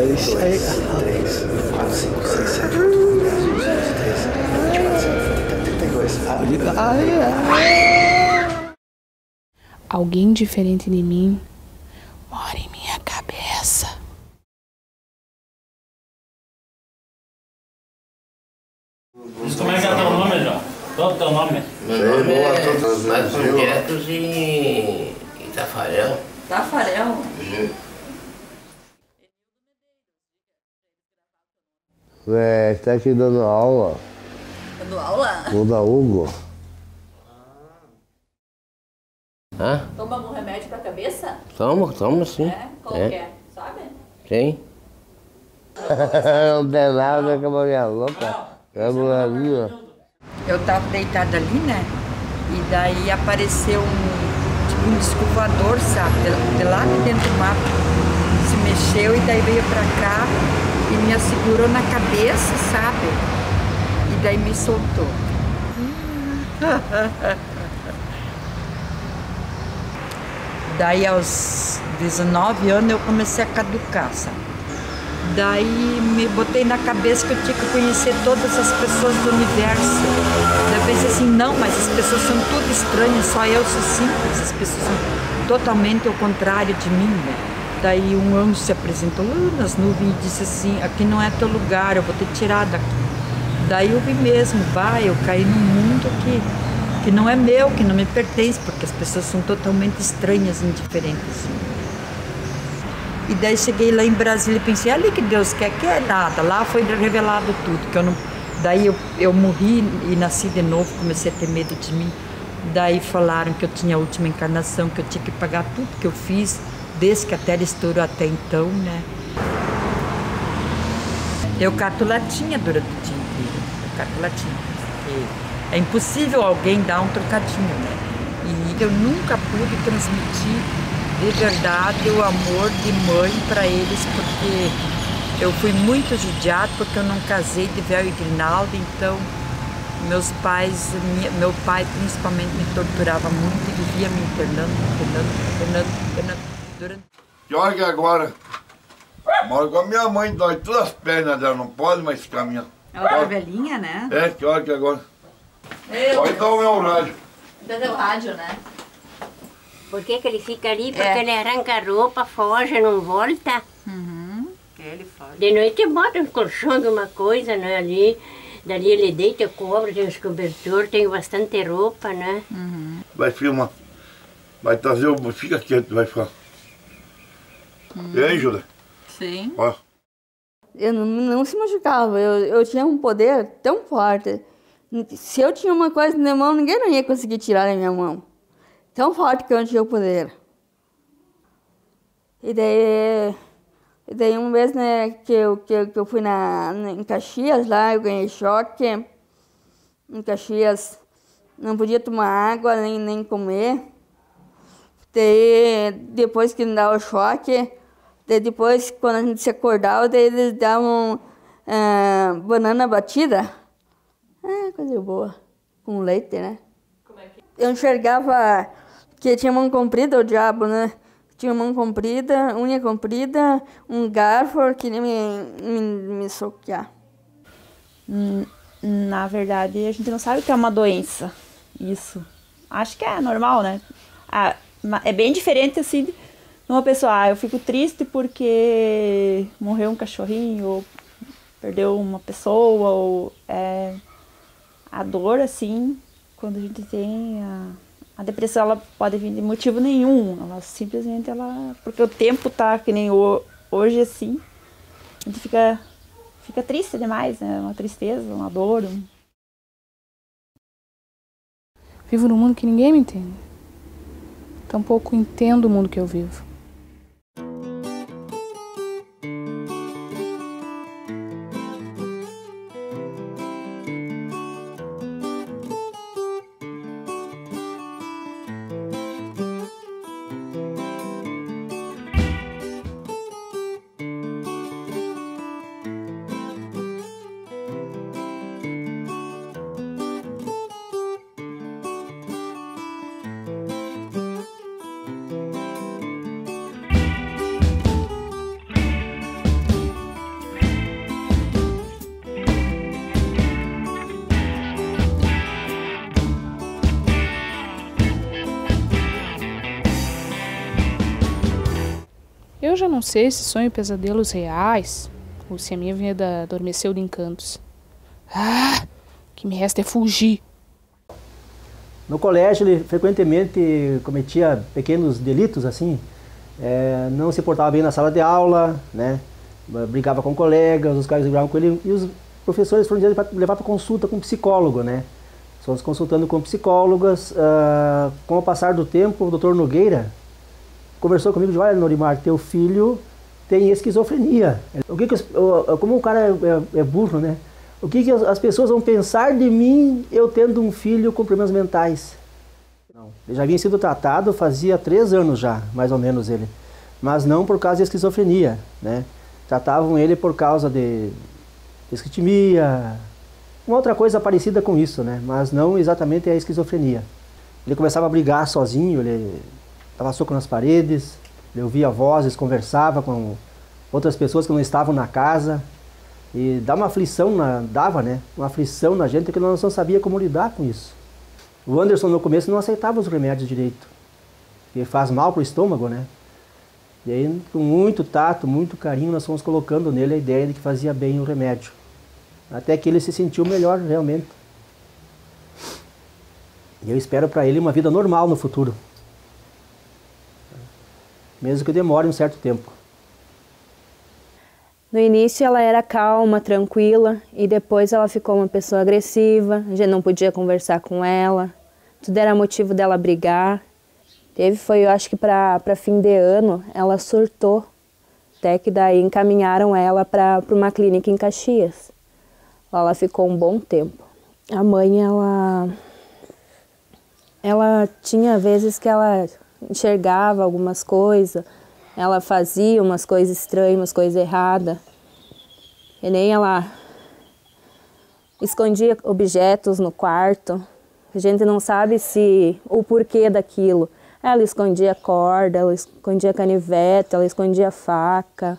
2, 3, 4, 5, 6, 7, 8, 9, 10, 11, 12, 13, 14, 15, 16, 17, 18. Alguém diferente de mim mora em minha cabeça. Como é que é o teu nome, João? Qual é o teu nome? Meu nome é Marcos Quietos e Tafarel. Tafarel? Está aqui dando aula. Dando aula? O da Hugo. Hã? Toma algum remédio pra cabeça? Toma sim. É? Qual que é? Sabe? Tem. Não tem nada que a mulher louca. É a mulher. Eu tava deitada ali, né? E daí apareceu um disco voador, sabe? De lá de dentro do mato. Se mexeu e daí veio pra cá e me segurou na cabeça, sabe? E daí me soltou. Daí aos 19 anos eu comecei a caducar, sabe? Daí me botei na cabeça que eu tinha que conhecer todas as pessoas do universo. Daí eu pensei assim, não, mas as pessoas são tudo estranhas, só eu sou simples, as pessoas são totalmente ao contrário de mim, né? Daí um anjo se apresentou nas nuvens e disse assim, aqui não é teu lugar, eu vou te tirar daqui. Daí eu vi mesmo, eu caí num mundo que não é meu, que não me pertence, porque as pessoas são totalmente estranhas, indiferentes. E daí cheguei lá em Brasília e pensei, ali que Deus quer nada. Lá foi revelado tudo, que eu não... Daí eu morri e nasci de novo, comecei a ter medo de mim. Daí falaram que eu tinha a última encarnação, que eu tinha que pagar tudo que eu fiz, desde que a Terra estourou até então, né? Eu cato latinha durante o dia inteiro, eu cato latinha, porque é impossível alguém dar um trocadinho, né? E eu nunca pude transmitir de verdade o amor de mãe para eles, porque eu fui muito judiada, porque eu não casei de véu e grinalda, então meus pais, meu pai principalmente me torturava muito e vivia me internando durante... Pior que agora, moro com a minha mãe, dói todas as pernas dela, não pode mais caminhar. Ela tá velhinha, né? É, pior que agora. Pode dar o meu rádio. Dá o rádio, né? Por que ele fica ali? Porque ele arranca a roupa, foge, não volta. Ele foge. De noite bota um colchão, alguma coisa, né, ali. Dali ele deita, cobre, tem os cobertores, tem bastante roupa, né? Vai filmar. Vai trazer o... Fica quieto, vai ficar. E aí, Júlia? Sim. Ó. Eu não se machucava, eu tinha um poder tão forte. Se eu tinha uma coisa na mão, ninguém não ia conseguir tirar da minha mão. Tão forte que eu tinha o poder. E daí uma vez, né, que eu fui em Caxias, lá eu ganhei choque. Em Caxias não podia tomar água, nem comer. Daí, depois que me dava o choque, daí depois, quando a gente se acordava, daí eles davam banana batida. Coisa boa. Com leite, né? Eu enxergava que tinha mão comprida, o diabo, né? Tinha mão comprida, unha comprida, um garfo que nem me soquear. Na verdade, a gente não sabe o que é uma doença. Isso. Acho que é normal, né? É bem diferente, assim, de uma pessoa, eu fico triste porque morreu um cachorrinho, ou perdeu uma pessoa, ou a dor, assim, quando a gente tem a depressão, ela pode vir de motivo nenhum, ela simplesmente, porque o tempo tá que nem hoje, assim, a gente fica triste demais, né? Uma tristeza, uma dor. Vivo num mundo que ninguém me entende. Tampouco entendo o mundo que eu vivo. não sei se sonho pesadelos reais ou se a minha vida adormeceu de encantos. Ah, o que me resta é fugir. No colégio ele frequentemente cometia pequenos delitos assim, não se portava bem na sala de aula, né? Brigava com colegas, os caras brigavam com ele e os professores foram dizer para levar para consulta com um psicólogo, né? Estamos consultando com psicólogas. Com o passar do tempo, o Dr. Nogueira conversou comigo e disse: olha, Norimar, teu filho tem esquizofrenia. Como o cara é burro, né? O que as pessoas vão pensar de mim eu tendo um filho com problemas mentais? Não, ele já vinha sido tratado fazia 3 anos já, mais ou menos ele. Mas não por causa de esquizofrenia, né? Tratavam ele por causa de esquitimia, uma outra coisa parecida com isso, né? Mas não exatamente a esquizofrenia. Ele começava a brigar sozinho, ele dava soco nas paredes, ele ouvia vozes, conversava com outras pessoas que não estavam na casa. E dá uma aflição, uma aflição na gente que nós não sabia como lidar com isso. O Anderson no começo não aceitava os remédios direito, porque faz mal para o estômago, né? E aí, com muito tato, muito carinho, nós fomos colocando nele a ideia de que fazia bem o remédio. Até que ele se sentiu melhor, realmente. E eu espero para ele uma vida normal no futuro. Mesmo que demore um certo tempo. No início ela era calma, tranquila, e depois ela ficou uma pessoa agressiva, a gente não podia conversar com ela, tudo era motivo dela brigar. Eu acho que para fim de ano, ela surtou, até que daí encaminharam ela para uma clínica em Caxias. Ela ficou um bom tempo. A mãe, ela tinha vezes que ela enxergava algumas coisas, ela fazia umas coisas estranhas, umas coisas erradas. E nem ela escondia objetos no quarto. A gente não sabe o porquê daquilo. Ela escondia corda, ela escondia canivete, ela escondia faca.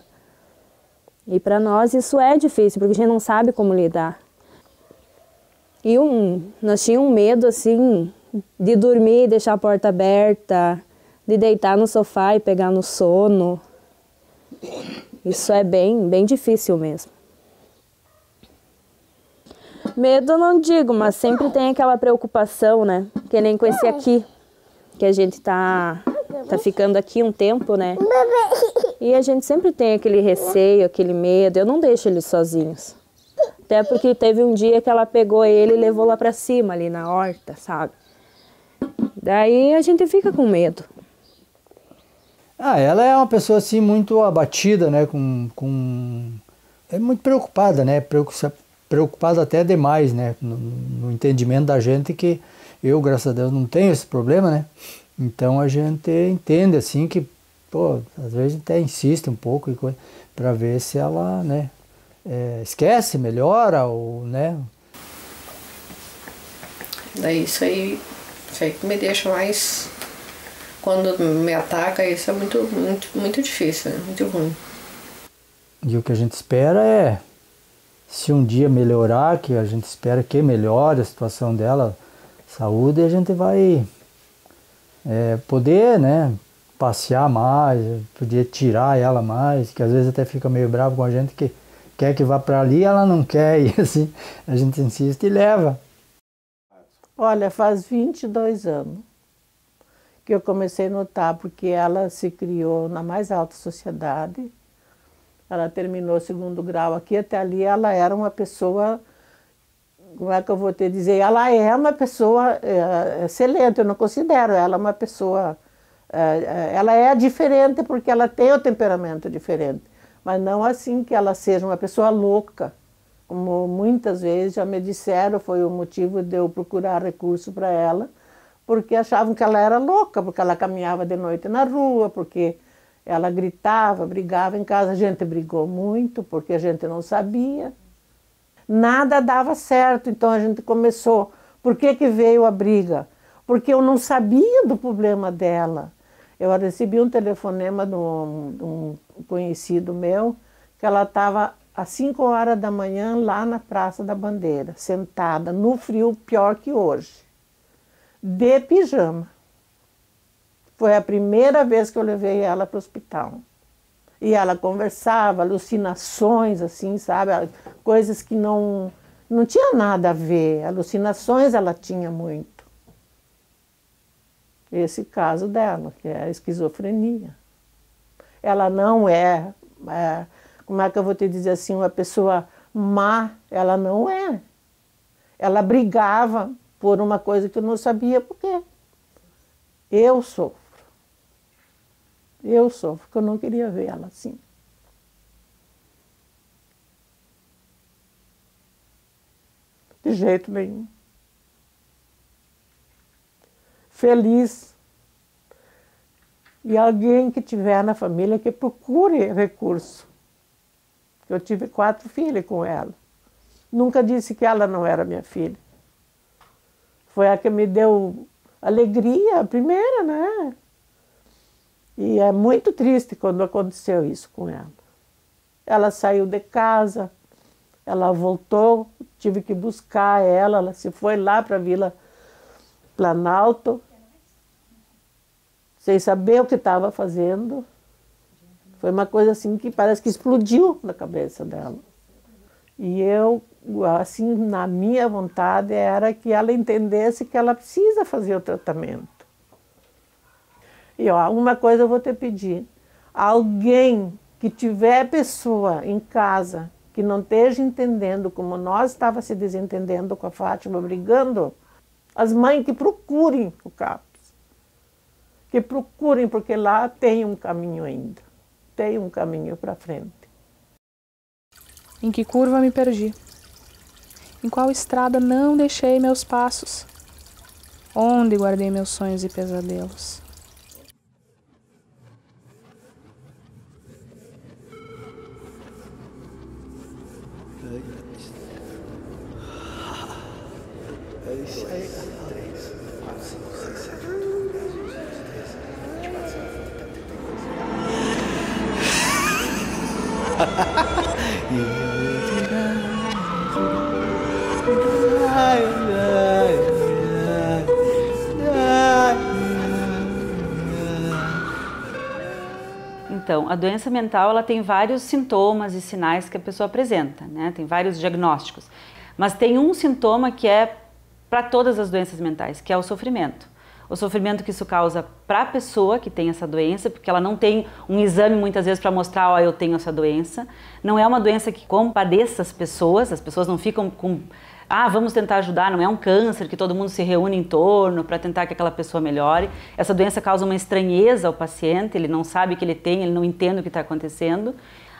E para nós isso é difícil, porque a gente não sabe como lidar. E nós tínhamos um medo assim de dormir e deixar a porta aberta, de deitar no sofá e pegar no sono. Isso é bem difícil mesmo. Medo não digo, mas sempre tem aquela preocupação, né? Que nem com esse aqui, que a gente tá ficando aqui um tempo, né? E a gente sempre tem aquele receio, aquele medo. Eu não deixo eles sozinhos. Até porque teve um dia que ela pegou ele e levou lá pra cima, ali na horta, sabe? Daí a gente fica com medo. Ela é uma pessoa assim muito abatida, né? É muito preocupada, né? Preocupada até demais, né? No entendimento da gente que eu, graças a Deus, não tenho esse problema, né? Então a gente entende assim que, às vezes até insiste um pouco para ver se ela, né? Esquece, melhora ou, né? Daí isso aí que me deixa mais... Quando me ataca, isso é muito difícil, né? Muito ruim. E o que a gente espera é, se um dia melhorar, que a gente espera que melhore a situação dela, saúde, a gente vai poder, né, passear mais, poder tirar ela mais, que às vezes até fica meio bravo com a gente, que quer que vá para ali, ela não quer, e assim, a gente insiste e leva. Olha, faz 22 anos que eu comecei a notar, porque ela se criou na mais alta sociedade, ela terminou o 2º grau aqui, até ali ela era uma pessoa, como é que eu vou te dizer, ela é uma pessoa excelente, eu não considero ela uma pessoa, ela é diferente porque ela tem o temperamento diferente, mas não assim que ela seja uma pessoa louca, como muitas vezes já me disseram, foi o motivo de eu procurar recurso para ela, porque achavam que ela era louca, porque ela caminhava de noite na rua, porque ela gritava, brigava em casa. A gente brigou muito, porque a gente não sabia. Nada dava certo, então a gente começou. Por que veio a briga? Porque eu não sabia do problema dela. Eu recebi um telefonema de um conhecido meu, que ela estava às 5 horas da manhã lá na Praça da Bandeira, sentada, no frio pior que hoje, de pijama. Foi a primeira vez que eu levei ela para o hospital. E ela conversava, alucinações, assim, sabe? Coisas que não tinha nada a ver. Alucinações ela tinha muito. Esse caso dela, que é a esquizofrenia. Ela não é, como é que eu vou te dizer assim, uma pessoa má, ela não é. Ela brigava por uma coisa que eu não sabia por quê. Eu sofro, porque eu não queria ver ela assim. De jeito nenhum. Feliz. E alguém que tiver na família que procure recurso. Eu tive 4 filhas com ela. Nunca disse que ela não era minha filha. Foi a que me deu alegria, a primeira, né? E é muito triste quando aconteceu isso com ela. Ela saiu de casa, ela voltou, tive que buscar ela se foi lá para a Vila Planalto, sem saber o que estava fazendo. Foi uma coisa assim que parece que explodiu na cabeça dela. E eu, assim, na minha vontade era que ela entendesse que ela precisa fazer o tratamento. E ó, uma coisa eu vou te pedir, alguém que tiver pessoa em casa que não esteja entendendo como nós estava se desentendendo com a Fátima, brigando, as mães que procurem o CAPS, que procurem, porque lá tem um caminho ainda, tem um caminho para frente. Em que curva me perdi? Em qual estrada não deixei meus passos? Onde guardei meus sonhos e pesadelos? Então, a doença mental ela tem vários sintomas e sinais que a pessoa apresenta, né? Tem vários diagnósticos. Mas tem um sintoma que é para todas as doenças mentais, que é o sofrimento. O sofrimento que isso causa para a pessoa que tem essa doença, porque ela não tem um exame muitas vezes para mostrar, ó, eu tenho essa doença. Não é uma doença que compadeça as pessoas não ficam com, vamos tentar ajudar, não é um câncer que todo mundo se reúne em torno para tentar que aquela pessoa melhore. Essa doença causa uma estranheza ao paciente, ele não sabe que ele tem, ele não entende o que está acontecendo.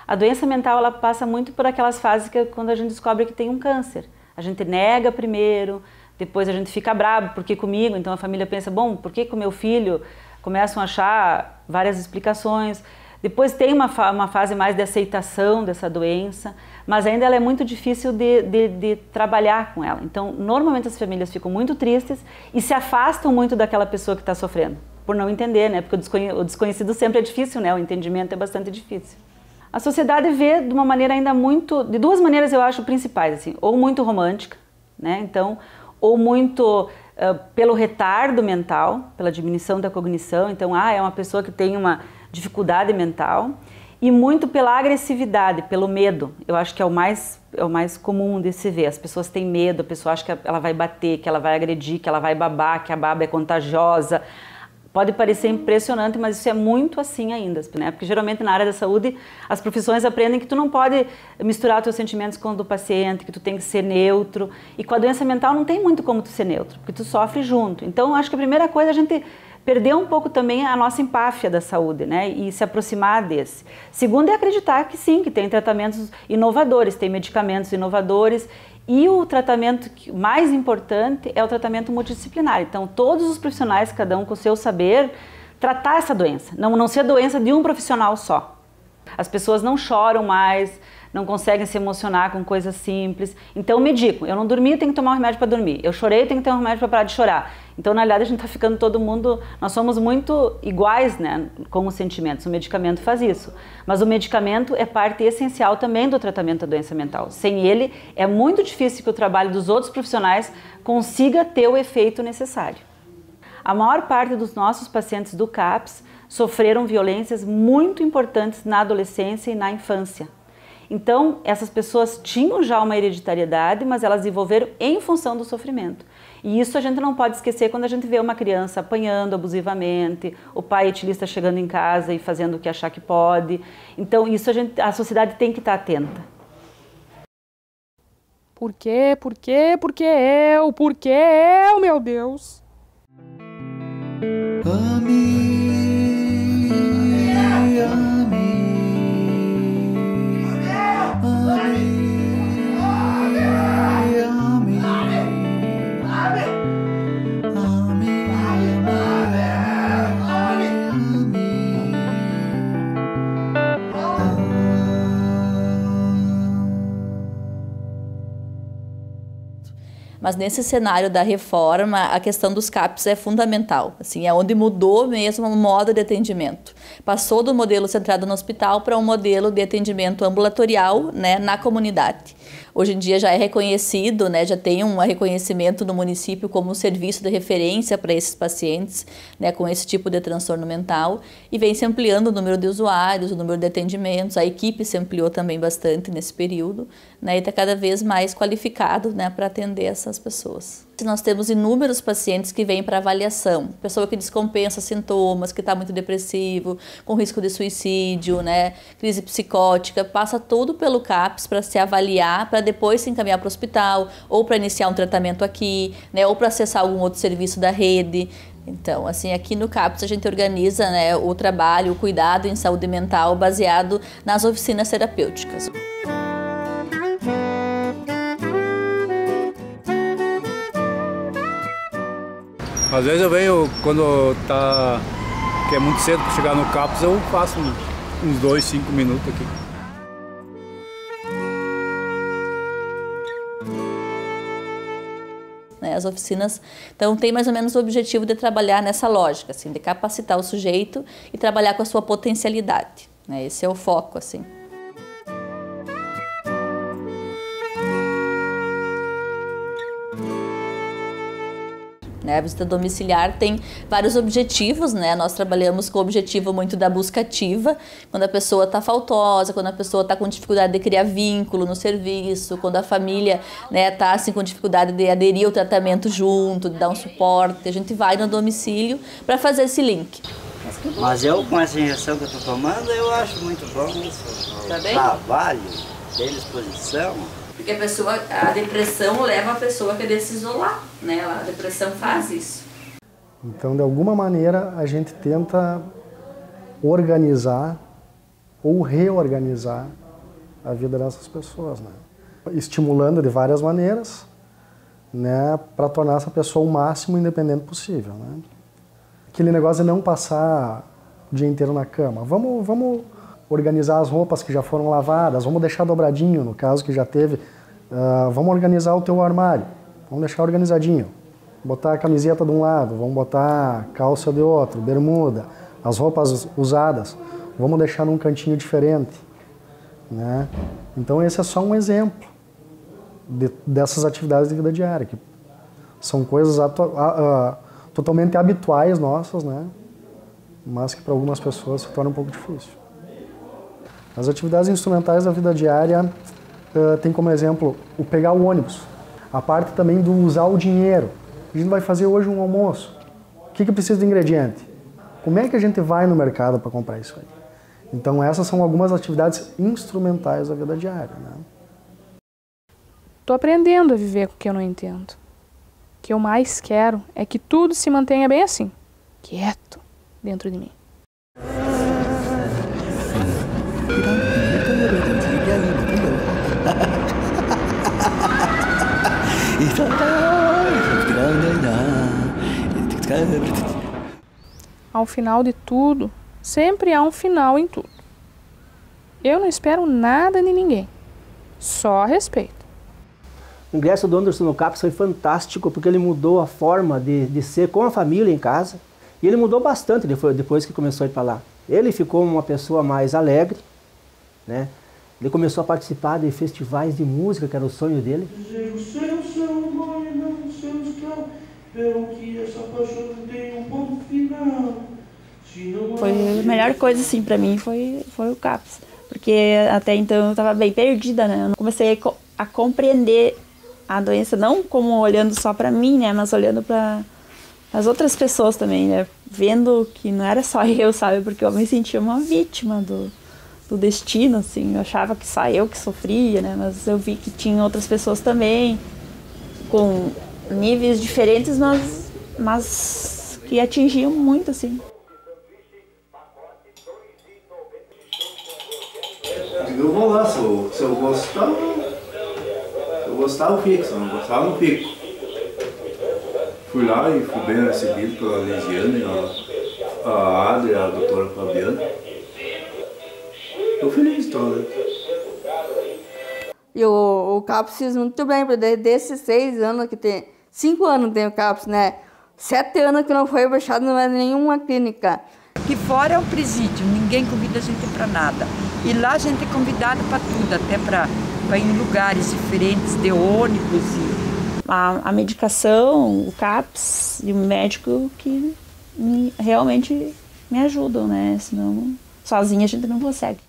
A doença mental ela passa muito por aquelas fases que é quando a gente descobre que tem um câncer. A gente nega primeiro, depois a gente fica bravo, por que comigo? Então a família pensa, bom, por que com o meu filho? Começam a achar várias explicações. Depois tem uma fase mais de aceitação dessa doença, mas ainda ela é muito difícil de trabalhar com ela. Então, normalmente as famílias ficam muito tristes e se afastam muito daquela pessoa que está sofrendo, por não entender, né? Porque o desconhecido sempre é difícil, né? O entendimento é bastante difícil. A sociedade vê de uma maneira ainda de 2 maneiras eu acho principais, assim, ou muito romântica, né? Então, ou muito pelo retardo mental, pela diminuição da cognição, então, é uma pessoa que tem uma dificuldade mental, e muito pela agressividade, pelo medo. Eu acho que é o mais comum de se ver. As pessoas têm medo, a pessoa acha que ela vai bater, que ela vai agredir, que ela vai babar, que a baba é contagiosa. Pode parecer impressionante, mas isso é muito assim ainda, né? Porque geralmente na área da saúde as profissões aprendem que tu não pode misturar os teus sentimentos com o do paciente, que tu tem que ser neutro. E com a doença mental não tem muito como tu ser neutro, porque tu sofre junto. Então acho que a primeira coisa é a gente perder um pouco também a nossa empáfia da saúde, né? E se aproximar desse. Segundo é acreditar que sim, que tem tratamentos inovadores, tem medicamentos inovadores. E o tratamento mais importante é o tratamento multidisciplinar. Então, todos os profissionais, cada um com o seu saber, tratar essa doença. Não ser a doença de um profissional só. As pessoas não choram mais, não conseguem se emocionar com coisas simples. Então, medico. Eu não dormi, tenho que tomar um remédio para dormir. Eu chorei, tenho que ter um remédio para parar de chorar. Então, na realidade, a gente está ficando todo mundo... Nós somos muito iguais, né, com os sentimentos. O medicamento faz isso. Mas o medicamento é parte essencial também do tratamento da doença mental. Sem ele, é muito difícil que o trabalho dos outros profissionais consiga ter o efeito necessário. A maior parte dos nossos pacientes do CAPS sofreram violências muito importantes na adolescência e na infância. Então, essas pessoas tinham já uma hereditariedade, mas elas desenvolveram em função do sofrimento. E isso a gente não pode esquecer quando a gente vê uma criança apanhando abusivamente, o pai etilista chegando em casa e fazendo o que achar que pode. Então, isso a sociedade tem que estar atenta. Por quê? Por quê? Por que eu? Por que eu, meu Deus? Mas nesse cenário da reforma, a questão dos CAPs é fundamental. Assim, é onde mudou mesmo o modo de atendimento. Passou do modelo centrado no hospital para um modelo de atendimento ambulatorial, né, na comunidade. Hoje em dia já é reconhecido, né, já tem um reconhecimento no município como um serviço de referência para esses pacientes, né, com esse tipo de transtorno mental, e vem se ampliando o número de usuários, o número de atendimentos. A equipe se ampliou também bastante nesse período, né, e está cada vez mais qualificado, né, para atender essas pessoas. Nós temos inúmeros pacientes que vêm para avaliação, pessoa que descompensa sintomas, que está muito depressivo, com risco de suicídio, né, crise psicótica, passa tudo pelo CAPS para se avaliar, para depois se encaminhar para o hospital, ou para iniciar um tratamento aqui, né, ou para acessar algum outro serviço da rede. Então, assim, aqui no CAPS a gente organiza, né, o trabalho, o cuidado em saúde mental baseado nas oficinas terapêuticas. Às vezes eu venho, quando que é muito cedo para chegar no CAPS, eu faço uns 2, 5 minutos aqui. As oficinas, então, tem mais ou menos o objetivo de trabalhar nessa lógica, assim, de capacitar o sujeito e trabalhar com a sua potencialidade, né? Esse é o foco, assim. A visita domiciliar tem vários objetivos, né? Nós trabalhamos com o objetivo muito da busca ativa, quando a pessoa está faltosa, quando a pessoa está com dificuldade de criar vínculo no serviço, quando a família, né, está assim, com dificuldade de aderir ao tratamento junto, de dar um suporte. A gente vai no domicílio para fazer esse link. Mas eu, com essa injeção que eu estou tomando, eu acho muito bom isso. Tá bem? Trabalho, ter disposição. Porque a depressão leva a pessoa a querer se isolar, né? A depressão faz isso. Então, de alguma maneira, a gente tenta organizar ou reorganizar a vida dessas pessoas, né? Estimulando de várias maneiras, né, para tornar essa pessoa o máximo independente possível, né? Aquele negócio de não passar o dia inteiro na cama. Vamos organizar as roupas que já foram lavadas, vamos deixar dobradinho, no caso que já teve. Vamos organizar o teu armário, vamos deixar organizadinho. Botar a camiseta de um lado, vamos botar a calça de outro, bermuda, as roupas usadas, vamos deixar num cantinho diferente, né? Então esse é só um exemplo dessas atividades de vida diária, que são coisas totalmente habituais nossas, né? Mas que para algumas pessoas se torna um pouco difícil. As atividades instrumentais da vida diária tem como exemplo o pegar o ônibus, a parte também do usar o dinheiro. A gente vai fazer hoje um almoço. O que precisa de ingrediente? Como é que a gente vai no mercado para comprar isso aí? Então essas são algumas atividades instrumentais da vida diária, né? Tô aprendendo a viver com o que eu não entendo. O que eu mais quero é que tudo se mantenha bem assim, quieto, dentro de mim. Ao final de tudo, sempre há um final em tudo. Eu não espero nada de ninguém, só respeito. O ingresso do Anderson no CAPS foi fantástico, porque ele mudou a forma de ser com a família em casa. E ele mudou bastante depois que começou a ir para lá. Ele ficou uma pessoa mais alegre, né? Ele começou a participar de festivais de música, que era o sonho dele. Pelo que essa paixão tem um ponto final. Foi a melhor coisa, assim, pra mim, foi o CAPS. Porque até então eu tava bem perdida, né? Eu comecei a compreender a doença, não como olhando só pra mim, né? Mas olhando para as outras pessoas também, né? Vendo que não era só eu, sabe? Porque eu me sentia uma vítima do destino, assim. Eu achava que só eu que sofria, né? Mas eu vi que tinha outras pessoas também, com níveis diferentes, mas que atingiam muito, assim. Eu vou lá, se eu gostar, eu fico, se eu não gostar, eu não fico. Fui lá e fui bem recebido pela Lisiane, a Adri, a doutora Fabiana. Estou feliz, né? E o CAPS fiz muito bem, porque desses 6 anos que tem, 5 anos tem o CAPS, né? 7 anos que não foi baixado em nenhuma clínica. Aqui fora é um presídio, ninguém convida a gente para nada. E lá a gente é convidado para tudo, até para ir em lugares diferentes, de ônibus. A medicação, o CAPS e o médico que realmente me ajudam, né? Senão, sozinha a gente não consegue.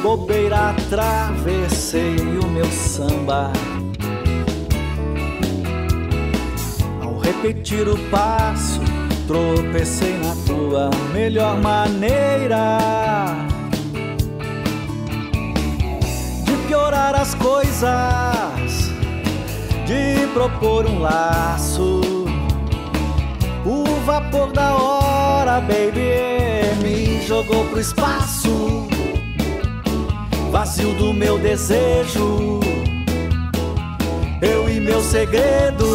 Bobeira, atravessei o meu samba. Ao repetir o passo, tropecei na tua melhor maneira de piorar as coisas, de propor um laço. O vapor da hora, baby, me jogou pro espaço vazio do meu desejo, eu e meus segredos.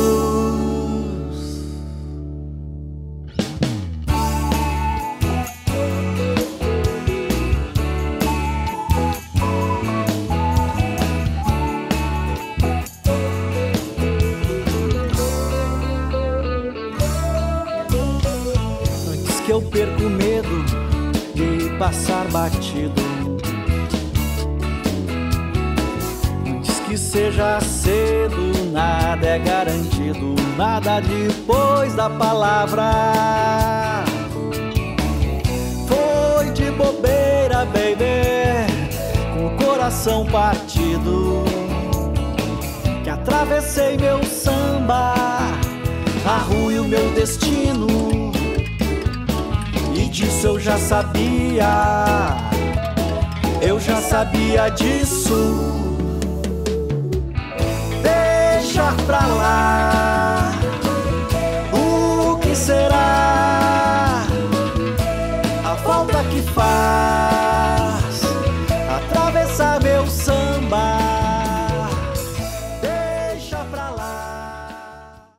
Antes que eu perca o medo de passar batido, que seja cedo, nada é garantido, nada depois da palavra. Foi de bobeira, baby, com o coração partido, que atravessei meu samba, a rua e o meu destino. E disso eu já sabia disso.